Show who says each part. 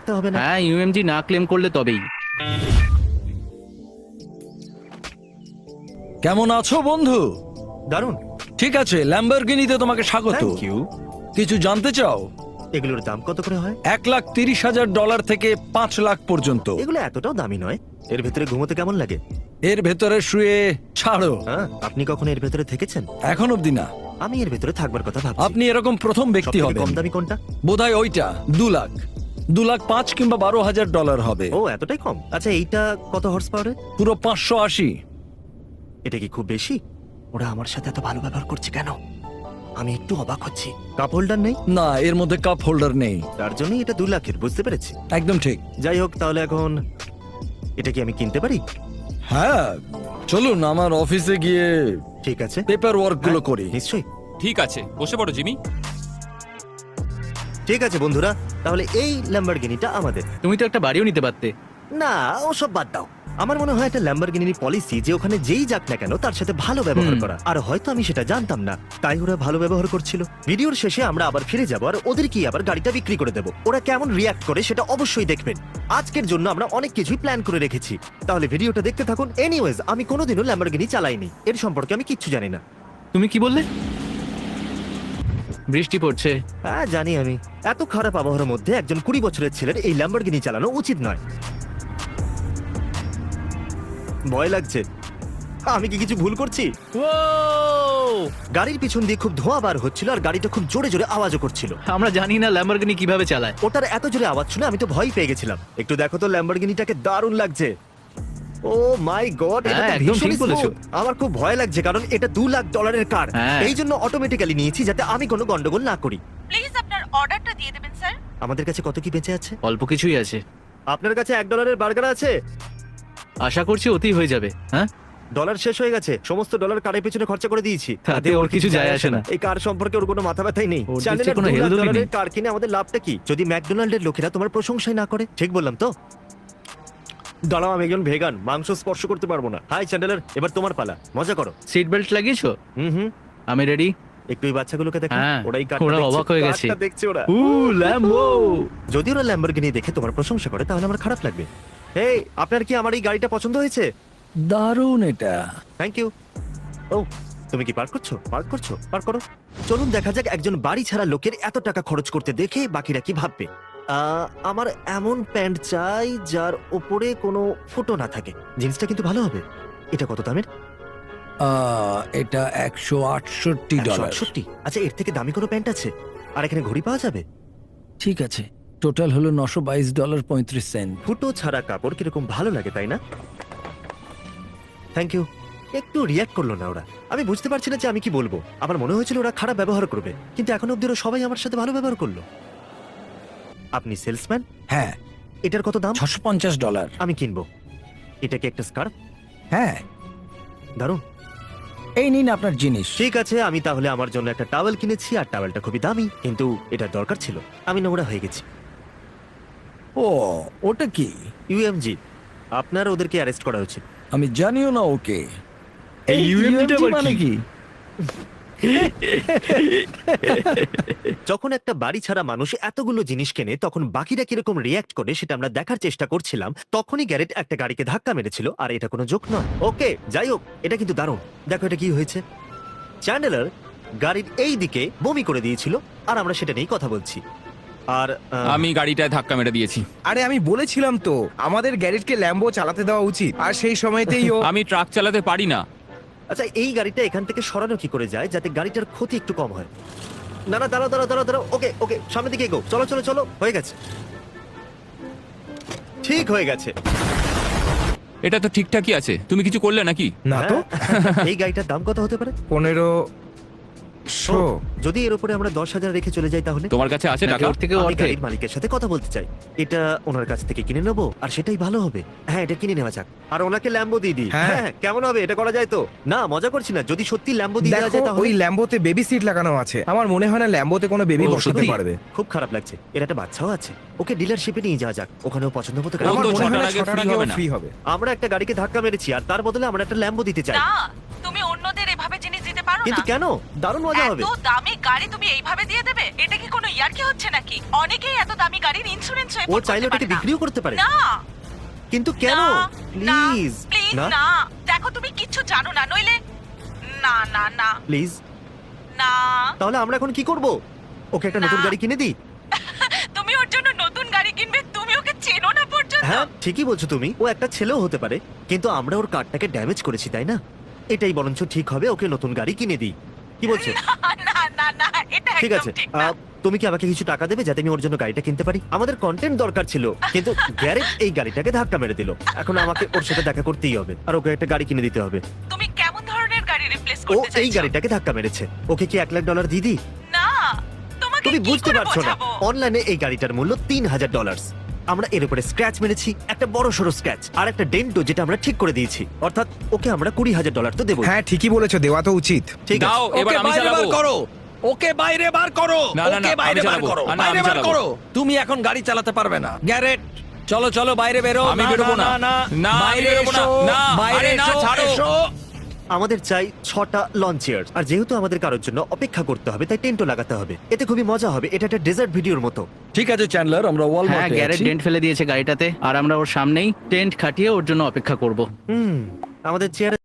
Speaker 1: রাখতে হবে না?
Speaker 2: হ্যাঁ, ইউএমজি না ক্লেম করলে তবেই।
Speaker 3: কেমন আছো বন্ধু?
Speaker 1: দারুণ।
Speaker 3: ঠিক আছে, ল্যাম্বরগিনিতে তোমাকে স্বাগত।
Speaker 1: Thank you.
Speaker 3: কিছু জানতে চাও?
Speaker 1: এগুলোর দাম কত করে হয়?
Speaker 3: $1,30,000 থেকে 5 লাখ পর্যন্ত।
Speaker 1: এগুলো এতটাও দামি নয়। এর ভেতরে ঘুমোতে কেমন লাগে?
Speaker 3: এর ভেতরে শুয়ে ছাড়ো।
Speaker 1: হ্যাঁ, আপনি কখনো এর ভেতরে থেকেছেন?
Speaker 3: এখন অব্দি না।
Speaker 1: আমি এর ভেতরে থাকবার কথা ভাবছি।
Speaker 3: আপনি এরকম প্রথম ব্যক্তি
Speaker 1: সবথেকে
Speaker 3: হবেন।
Speaker 1: কম দামি কোনটা?
Speaker 3: বোধহয় ওইটা 2 লাখ, 2 লাখ 5 কিংবা $12,000 হবে।
Speaker 1: ও, এতটাই কম? আচ্ছা, এইটা কত হর্স পাওয়ারে?
Speaker 3: পুরো 580।
Speaker 1: এটা কি খুব বেশি? ওরা আমার সাথে এত ভালো ব্যবহার করছে কেন? আমি একটু অবাক হচ্ছি। কাপ হোল্ডার নেই?
Speaker 3: না, এর মধ্যে কাপ হোল্ডার নেই।
Speaker 1: তার জন্যই এটা 2 লাখের, বুঝতে পেরেছি।
Speaker 3: একদম ঠিক।
Speaker 1: যাই হোক, তাহলে এখন এটা কি আমি কিনতে পারি?
Speaker 3: হ্যাঁ, চলুন আমার অফিসে গিয়ে
Speaker 1: ঠিক আছে,
Speaker 3: পেপার ওয়ার্ক গুলো
Speaker 1: হ্যাঁ,
Speaker 3: করি।
Speaker 1: নিশ্চয়ই।
Speaker 4: ঠিক আছে, বসে পড়ো জিমি।
Speaker 1: ঠিক আছে বন্ধুরা, তাহলে এই ল্যাম্বরগিনিটা আমাদের।
Speaker 2: তুমি তো একটা বাড়িও নিতে পারতে।
Speaker 1: না, ওসব বাদ দাও। আমার মনে হয় এটা ল্যাম্বরগিনির পলিসি যে ওখানে যেই যাক না কেন তার সাথে ভালো ব্যবহার করা। আর হয়তো আমি সেটা জানতাম না, তাই ওরা ভালো ব্যবহার করছিল। ভিডিওর শেষে আমরা আবার ফিরে যাব আর ওদের কি আবার গাড়িটা বিক্রি করে দেব। ওরা কেমন রিয়াক্ট করে সেটা অবশ্যই দেখবেন। আজকের জন্য আমরা অনেক কিছুই প্ল্যান করে রেখেছি, তাহলে ভিডিওটা দেখতে থাকুন। এনিওয়েজ, আমি কোনোদিনও ল্যাম্বরগিনি চালাইনি, এর সম্পর্কে আমি কিচ্ছু জানি না।
Speaker 2: তুমি কি বললে? বৃষ্টি পড়ছে।
Speaker 1: হ্যাঁ জানি, আমি এত খারাপ আবহাওয়ার মধ্যে একজন 20 বছরের ছেলের এই ল্যাম্বরগিনি চালানো উচিত নয়। ভয় লাগছে। আমি কি কিছু ভুল করছি? গাড়ির পিছন দিয়ে খুব ধোঁয়া বার হচ্ছিল আর গাড়িটা খুব জোরে জোরে আওয়াজও করছিল।
Speaker 2: আমরা জানি না ল্যাম্বরগিনি কিভাবে চালায়।
Speaker 1: ওটার এত জোরে আওয়াজ শুনে আমি তো ভয় পেয়ে গেছিলাম। একটু দেখো তো, ল্যাম্বরগিনিটাকে দারুণ লাগছে। ও মাই গড, এটা
Speaker 2: হ্যাঁ,
Speaker 1: তো
Speaker 2: একদম
Speaker 1: ভীষণ
Speaker 2: ঠিক বলেছো।
Speaker 1: smooth। আমার খুব ভয় লাগছে কারণ এটা $2 লাখ কার।
Speaker 2: হ্যাঁ।
Speaker 1: এই জন্য অটোমেটিক্যালি নিয়েছি যাতে আমি কোনো গন্ডগোল না করি।
Speaker 5: প্লিজ আপনার অর্ডারটা দিয়ে দেবেন স্যার।
Speaker 1: আমাদের কাছে কত কি বেঁচে আছে?
Speaker 2: অল্প কিছুই আছে।
Speaker 1: আপনার কাছে $1 বার্গার আছে?
Speaker 2: আশা করছি অতি হয়ে যাবে। হ্যাঁ,
Speaker 1: ডলার শেষ হয়ে গেছে, সমস্ত ডলার কারের পেছনে খরচা করে দিয়েছি।
Speaker 2: তাতে ওর কিছু যায় আসে না।
Speaker 1: এই কার সম্পর্কে ওর কোনো মাথা ব্যথাই নেই।
Speaker 2: ওর
Speaker 1: চ্যানেলের
Speaker 2: দেখছি কোনো
Speaker 1: $2 লাখ
Speaker 2: হেলদোলই নেই।
Speaker 1: কার কিনে আমাদের লাভটা কি যদি ম্যাকডোনাল্ডের লোকেরা তোমার প্রশংসাই না করে? ঠিক বললাম তো? দাঁড়াও, আমি একজন ভেগান, মাংস স্পর্শ করতে পারবো না। হাই চ্যান্ডেলার, এবার তোমার পালা, মজা করো।
Speaker 2: Seat belt লাগিয়েছো?
Speaker 1: হুম,
Speaker 2: আমি রেডি।
Speaker 1: একটু এই বাচ্চাগুলোকে দেখো।
Speaker 2: হ্যাঁ,
Speaker 1: ওরা এই
Speaker 2: ওরা অবাক হয়ে গেছে।
Speaker 1: কারটা দেখছে ওরা।
Speaker 2: ল্যাম্বো।
Speaker 1: যদি ওরা ল্যাম্বরগিনি দেখে তোমার প্রশংসা করে তাহলে আমার খারাপ লাগবে। এই, আপনার কি আমার এই গাড়িটা পছন্দ হয়েছে?
Speaker 3: দারুণ এটা।
Speaker 1: Thank you. ও, তুমি কি পার্ক করছো? পার্ক করছো? পার্ক করো। চলুন দেখা যাক একজন বাড়ি ছাড়া লোকের এত টাকা খরচ করতে দেখে বাকিরা কি ভাববে। আমার এমন প্যান্ট চাই যার ওপরে কোনো ফুটো না থাকে। জিন্সটা কিন্তু ভালো হবে। এটা কত দামের?
Speaker 3: এটা $168।
Speaker 1: $168? আচ্ছা, এর থেকে দামি কোনো প্যান্ট আছে? আর এখানে ঘড়ি পাওয়া যাবে?
Speaker 3: ঠিক আছে, টোটাল হলো $922.35।
Speaker 1: ফুটো ছাড়া কাপড় কিরকম ভালো লাগে, তাই না? Thank you. একটু রিয়াক্ট করলো না ওরা। আমি বুঝতে পারছি না যে আমি কি বলবো। আমার মনে হয়েছিল ওরা খারাপ ব্যবহার করবে, কিন্তু এখন অব্দি ওরা সবাই আমার সাথে ভালো ব্যবহার করলো। আপনি সেলসম্যান?
Speaker 3: হ্যাঁ,
Speaker 1: এটার কত দাম?
Speaker 3: $650।
Speaker 1: আমি কিনবো। এটা কি একটা স্কার্ফ?
Speaker 3: হ্যাঁ,
Speaker 1: দারুণ।
Speaker 3: এই নিন আপনার জিনিস।
Speaker 1: ঠিক আছে, আমি তাহলে আমার জন্য একটা টাওয়েল কিনেছি আর টাওয়েলটা খুবই দামি, কিন্তু এটা দরকার ছিল। আমি নোংরা হয়ে গেছি।
Speaker 3: ও, ওটা কি?
Speaker 1: ইউএমজি। আপনার ওদেরকে অ্যারেস্ট করা উচিত।
Speaker 3: আমি জানিও না ওকে।
Speaker 2: এই UMG টা আবার
Speaker 3: মানে
Speaker 2: কি?
Speaker 1: যখন একটা বাড়ি ছাড়া মানুষ এতগুলো জিনিস কেনে তখন বাকিরা কিরকম রিয়াক্ট করে সেটা আমরা দেখার চেষ্টা করছিলাম। তখনই গ্যারেট একটা গাড়িকে ধাক্কা মেরেছিল, আর এটা কোনো জোক নয়। ওকে, যাই হোক, এটা কিন্তু দারুণ। দেখো এটা কি হয়েছে। চ্যান্ডেলার গাড়ির এই দিকে বমি করে দিয়েছিল আর আমরা সেটা নিয়েই কথা বলছি। আর
Speaker 4: আমি গাড়িটায় ধাক্কা মেরে দিয়েছি।
Speaker 6: আরে আমি বলেছিলাম তো আমাদের গ্যারেজকে ল্যাম্বো চালাতে দেওয়া উচিত, আর সেই সময়তেই ও
Speaker 4: আমি ট্রাক চালাতে পারি না।
Speaker 1: আচ্ছা, এই গাড়িটা এখান থেকে সরানো কি করে যায় যাতে গাড়িটার ক্ষতি একটু কম হয়? না না, দাঁড়াও দাঁড়াও দাঁড়াও দাঁড়াও। ওকে ওকে, সামনের দিকে এগো। চলো চলো চলো, হয়ে গেছে, ঠিক হয়ে গেছে।
Speaker 4: এটা তো ঠিকঠাকই আছে, তুমি কিছু করলে নাকি?
Speaker 6: না তো।
Speaker 1: হ্যাঁ, এই গাড়িটার দাম কত হতে পারে?
Speaker 6: 1500।
Speaker 1: যদি এর উপরে আমরা 10,000 রেখে চলে যাই তাহলে?
Speaker 4: তোমার কাছে আছে
Speaker 2: নাকি
Speaker 4: টাকা?
Speaker 2: ওর থেকে
Speaker 1: আমি
Speaker 2: অর্ধেক?
Speaker 1: গাড়ির মালিকের সাথে কথা বলতে চাই। এটা ওনার কাছ থেকে কিনে নেবো আর সেটাই ভালো হবে। হ্যাঁ, এটা কিনে নেওয়া যাক আর ওনাকে ল্যাম্বো দিয়ে দিই।
Speaker 6: হ্যাঁ।
Speaker 1: হ্যাঁ, কেমন হবে? এটা করা যায় তো? না, মজা করছি না। যদি সত্যি ল্যাম্বো দিয়ে দেওয়া
Speaker 6: দেখো,
Speaker 1: যায় তাহলে?
Speaker 6: ওই ল্যাম্বোতে বেবি সিট লাগানো আছে। আমার মনে হয় না ল্যাম্বোতে কোনো বেবি
Speaker 2: ও,
Speaker 6: বসাতে
Speaker 2: সত্যি?
Speaker 6: পারবে।
Speaker 1: খুব খারাপ লাগছে। এর একটা বাচ্চাও আছে। ওকে ডিলারশিপে নিয়ে যাওয়া যাক, ওখানেও পছন্দ মতো
Speaker 4: ও
Speaker 1: গাড়ি।
Speaker 6: আমার
Speaker 4: তো
Speaker 6: মনে হয় না
Speaker 4: 6টার আগে
Speaker 6: 6টার
Speaker 4: free
Speaker 6: আগে
Speaker 4: হবে না।
Speaker 6: ফ্রি হবে।
Speaker 1: আমরা একটা গাড়িকে ধাক্কা মেরেছি আর তার বদলে আমরা একটা ল্যাম্বো দিতে চাই।
Speaker 5: না, তুমি অন্যদের এভাবে জিনিস দিতে পারো
Speaker 1: কিন্তু
Speaker 5: না।
Speaker 1: কেন? দারুণ মজা হবে।
Speaker 5: এত দামি গাড়ি তুমি এইভাবে দিয়ে দেবে? এটা কি কোনো ইয়ার্কি হচ্ছে? হচ্ছে নাকি? অনেকেই এত দামি গাড়ির ইন্স্যুরেন্স হয়ে
Speaker 1: ও চাইলে ওটাকে বিক্রিও করতে পারে।
Speaker 5: না
Speaker 1: কিন্তু কেন? প্লিজ
Speaker 5: প্লিজ
Speaker 1: না
Speaker 5: না, দেখো তুমি কিচ্ছু জানো না, নইলে না না না
Speaker 1: প্লিজ।
Speaker 5: না।
Speaker 1: তাহলে আমরা এখন কি করব? ওকে একটা নতুন
Speaker 5: না।
Speaker 1: গাড়ি কিনে দিই?
Speaker 5: তুমি ওর জন্য নতুন গাড়ি কিনবে, তুমি ওকে চেনো না পর্যন্ত।
Speaker 1: হ্যাঁ ঠিকই বলছো তুমি, ও একটা ছেলেও হতে পারে, কিন্তু আমরা ওর কারটাকে ড্যামেজ করেছি তাই না? এটাই বরঞ্চ ঠিক হবে, ওকে নতুন গাড়ি কিনে দিই। কি বলছো?
Speaker 5: না না না, এটা
Speaker 1: ঠিক
Speaker 5: একদম
Speaker 1: আছে,
Speaker 5: ঠিক না।
Speaker 1: তুমি কি আমাকে কিছু টাকা দেবে যাতে আমি ওর জন্য গাড়িটা কিনতে পারি? আমাদের কন্টেন্ট দরকার ছিল, কিন্তু গ্যারেজ এই গাড়িটাকে ধাক্কা মেরে দিল। এখন আমাকে ওর সাথে দেখা করতেই হবে, আর ওকে একটা গাড়ি কিনে দিতে হবে।
Speaker 5: তুমি কেমন ধরনের গাড়ি রিপ্লেস
Speaker 1: ও
Speaker 5: করতে
Speaker 1: এই
Speaker 5: চাইছো?
Speaker 1: গাড়িটাকে ধাক্কা মেরেছে, ওকে কি $1,00,000 দিয়ে দিই?
Speaker 5: না, তোমাকে
Speaker 1: তুমি
Speaker 5: কি
Speaker 1: বুঝতে
Speaker 5: করে
Speaker 1: পারছো না,
Speaker 5: বোঝাবো?
Speaker 1: অনলাইনে এই গাড়িটার মূল্য $3,000। আমরা এর উপরে স্ক্র্যাচ মেরেছি, একটা বড় সড়ো স্ক্র্যাচ আর একটা ডেন্টও, যেটা আমরা ঠিক করে দিয়েছি। অর্থাৎ ওকে আমরা $20,000 তো দেবো।
Speaker 6: হ্যাঁ ঠিকই বলেছো, দেওয়া তো উচিত।
Speaker 1: ঠিক আছে,
Speaker 4: দাও, এবার
Speaker 3: ওকে
Speaker 4: আমি
Speaker 3: বাইরে
Speaker 4: চালাবো।
Speaker 3: বার করো, ওকে বাইরে বার করো,
Speaker 4: না, না, না,
Speaker 3: ওকে বাইরে
Speaker 4: আমি
Speaker 3: বার
Speaker 4: চালাবো।
Speaker 3: করো,
Speaker 4: না,
Speaker 3: বাইরে
Speaker 4: আমি
Speaker 3: বার
Speaker 4: চালাবো।
Speaker 3: করো। তুমি এখন গাড়ি চালাতে পারবে না। গ্যারেট, চলো চলো বাইরে বেরো।
Speaker 4: আমি বেরোবো না। না, আমি
Speaker 3: বাইরে
Speaker 4: বেরোবো না।
Speaker 3: এসো,
Speaker 4: না,
Speaker 3: বাইরে
Speaker 4: আরে না,
Speaker 3: এসো,
Speaker 4: ছাড়ো।
Speaker 3: এসো।
Speaker 1: আমাদের চাই 6টা লঞ্চ চেয়ার, আর যেহেতু আমাদের কারোর জন্য অপেক্ষা করতে হবে, তাই টেন্টও লাগাতে হবে। এতে খুবই মজা হবে, এটা একটা ডেজার্ট ভিডিওর মতো।
Speaker 3: ঠিক আছে চ্যান্ডলার, আমরা
Speaker 2: হ্যাঁ,
Speaker 3: ওয়ালমার্টে
Speaker 2: গ্যারেজ
Speaker 3: আছি।
Speaker 2: ডেন্ট ফেলে দিয়েছে গাড়িটাতে, আর আমরা ওর সামনেই টেন্ট খাটিয়ে ওর জন্য অপেক্ষা করব।
Speaker 1: আমাদের চেয়ারে